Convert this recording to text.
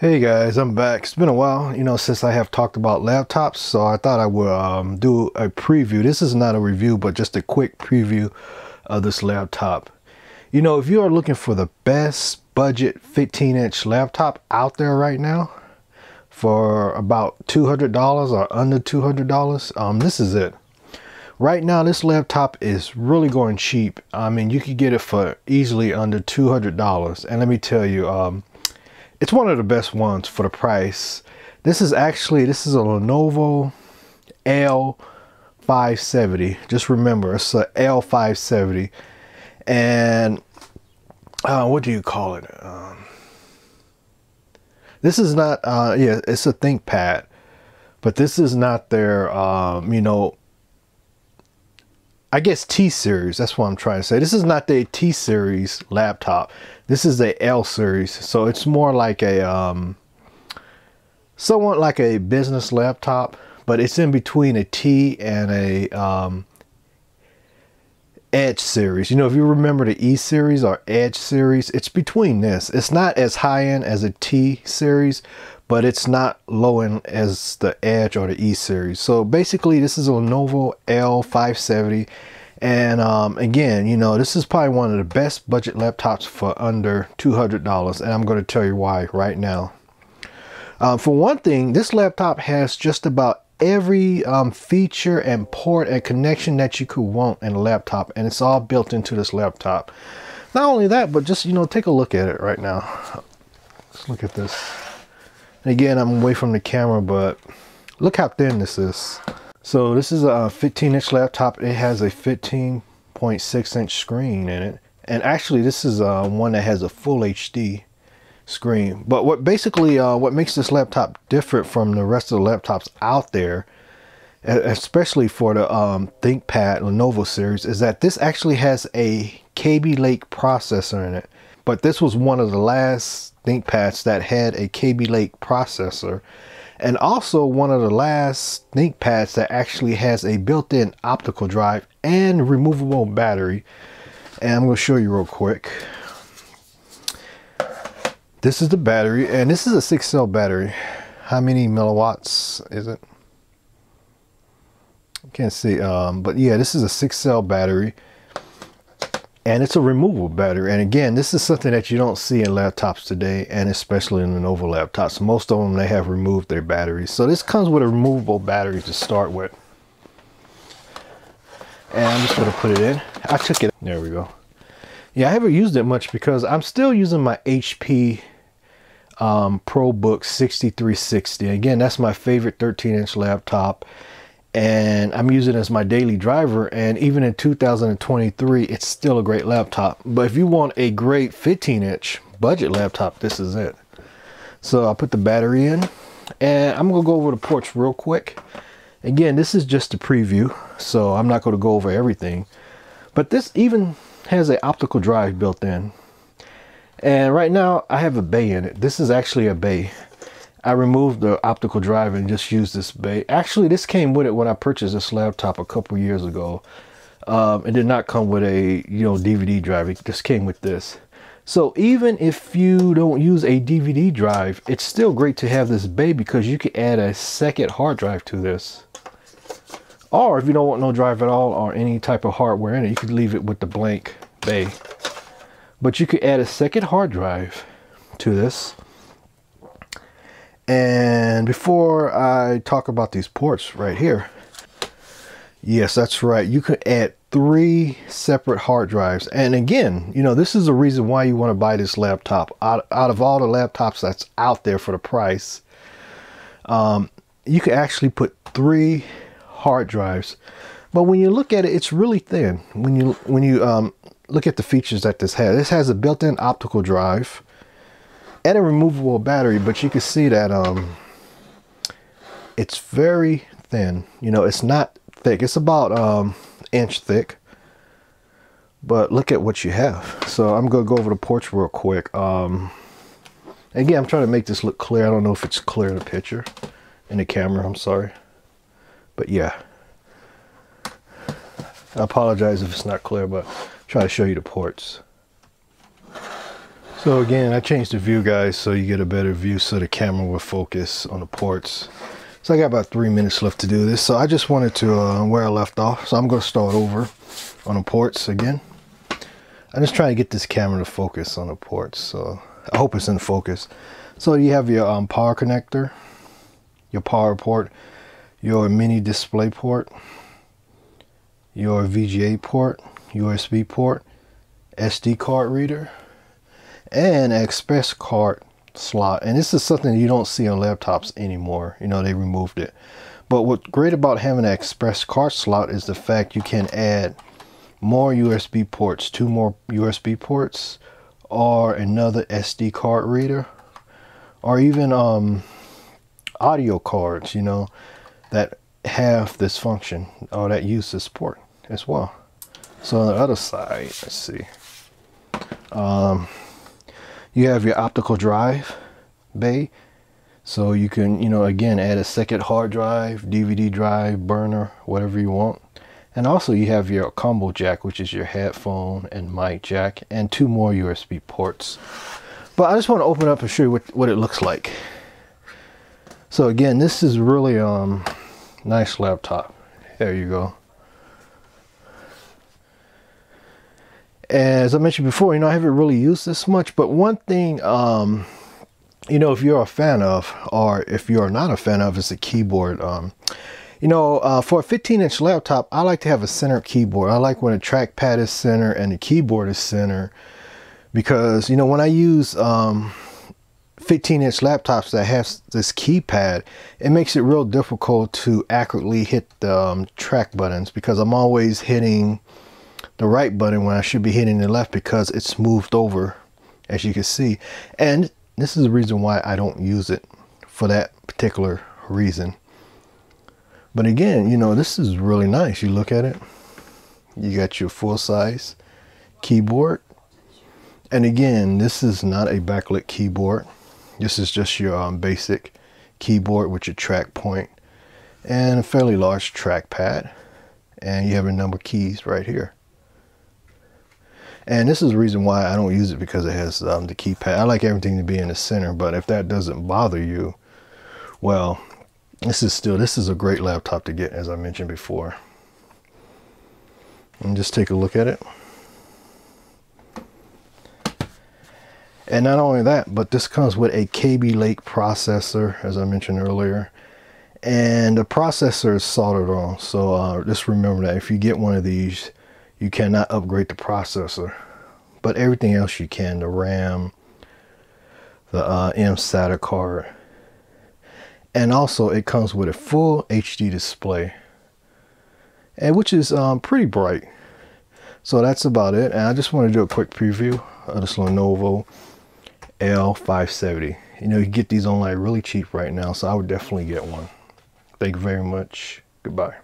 Hey guys, I'm back. It's been a while, since I have talked about laptops, so I thought I would do a preview. This is not a review, but just a quick preview of this laptop. If you are looking for the best budget 15-inch laptop out there right now for about $200 or under $200, this is it. Right now, this laptop is really going cheap. I mean, you could get it for easily under $200. And let me tell you, it's one of the best ones for the price. This is a Lenovo L570. Just remember, it's a L570. And what do you call it? This is not, yeah, it's a ThinkPad. But this is not their, I guess T-series, that's what I'm trying to say. This is not the T-series laptop. This is the L-series. So it's more like a, somewhat like a business laptop, but it's in between a T and a Edge series. If you remember the E series or Edge series, it's between this. It's not as high-end as a T series, but it's not low-end as the Edge or the E series. So basically, this is a Lenovo L570. And again, this is probably one of the best budget laptops for under $200. And I'm going to tell you why right now. For one thing, this laptop has just about every feature and port and connection that you could want in a laptop. And it's all built into this laptop. Not only that, but just, take a look at it right now. Let's look at this. Again, I'm away from the camera, but look how thin this is. So this is a 15-inch laptop. It has a 15.6-inch screen in it. And actually, this is one that has a full HD screen. But what makes this laptop different from the rest of the laptops out there, especially for the ThinkPad Lenovo series, is that this actually has a Kaby Lake processor in it. But this was one of the last ThinkPads that had a Kaby Lake processor, and also one of the last ThinkPads that actually has a built-in optical drive and removable battery. And I'm going to show you real quick. This is the battery, and this is a 6-cell battery. How many milliwatts is it? I can't see, but yeah, this is a 6-cell battery. And it's a removable battery. And again, this is something that you don't see in laptops today, and especially in Lenovo laptops. Most of them, they have removed their batteries. So this comes with a removable battery to start with. And I'm just going to put it in. I took it. There we go. Yeah, I haven't used it much because I'm still using my HP ProBook 6360. Again, that's my favorite 13-inch laptop. And I'm using it as my daily driver, and even in 2023 it's still a great laptop. But if you want a great 15-inch budget laptop, this is it. So I'll put the battery in, and I'm gonna go over the ports real quick. Again, this is just a preview, so I'm not going to go over everything, but this even has an optical drive built in. And right now I have a bay in it. This is actually a bay. I removed the optical drive and just used this bay. Actually, this came with it when I purchased this laptop a couple years ago. It did not come with a DVD drive. It just came with this. So even if you don't use a DVD drive, it's still great to have this bay because you can add a second hard drive to this. Or if you don't want no drive at all or any type of hardware in it, you could leave it with the blank bay. But you could add a second hard drive to this. And before I talk about these ports right here, yes, that's right, you could add 3 separate hard drives. And again, this is the reason why you want to buy this laptop. Out of all the laptops that's out there for the price, you can actually put 3 hard drives. But when you look at it, it's really thin. When you look at the features that this has a built-in optical drive and a removable battery, but you can see that it's very thin. It's not thick. It's about inch thick, but look at what you have. So I'm gonna go over the ports real quick. Again, I'm trying to make this look clear. I don't know if it's clear in the picture, in the camera, I'm sorry, but yeah, I apologize if it's not clear, but try to show you the ports. So again, I changed the view, guys, so you get a better view so the camera will focus on the ports. So I got about 3 minutes left to do this. So I just wanted to where I left off. So I'm going to start over on the ports again. I'm just trying to get this camera to focus on the ports. So I hope it's in focus. So you have your power connector, your power port, your mini display port, your VGA port, USB port, SD card reader, and an express card slot. And this is something you don't see on laptops anymore. You know, they removed it. But what's great about having an express card slot is the fact you can add more USB ports, 2 more USB ports, or another SD card reader, or even audio cards, you know, that have this function or that use this port as well. So on the other side, let's see, you have your optical drive bay, so you can, you know, again, add a second hard drive, DVD drive, burner, whatever you want. And also you have your combo jack, which is your headphone and mic jack, and 2 more USB ports. But I just want to open up and show you what it looks like. So again, this is really nice laptop. There you go. As I mentioned before, you know, I haven't really used this much, but one thing, you know, if you're a fan of, or if you're not a fan of, is the keyboard. You know, for a 15-inch laptop, I like to have a center keyboard. I like when the trackpad is center and the keyboard is center, because, you know, when I use 15-inch laptops that have this keypad, it makes it real difficult to accurately hit the track buttons, because I'm always hitting the right button when I should be hitting the left, because it's moved over, as you can see. And this is the reason why I don't use it, for that particular reason. But again, you know, this is really nice. You look at it, you got your full-size keyboard. And again, this is not a backlit keyboard. This is just your basic keyboard with your track point and a fairly large trackpad. And you have a number of keys right here. And this is the reason why I don't use it, because it has the keypad. I like everything to be in the center, but if that doesn't bother you, well, this is a great laptop to get, as I mentioned before. And just take a look at it. And not only that, but this comes with a Kaby Lake processor, as I mentioned earlier. And the processor is soldered on. So just remember that if you get one of these, you cannot upgrade the processor. But everything else you can, the RAM, the M.2 card. And also it comes with a full HD display, and which is pretty bright. So that's about it. And I just want to do a quick preview of this Lenovo L570. You know, you get these online really cheap right now, so I would definitely get one. Thank you very much. Goodbye.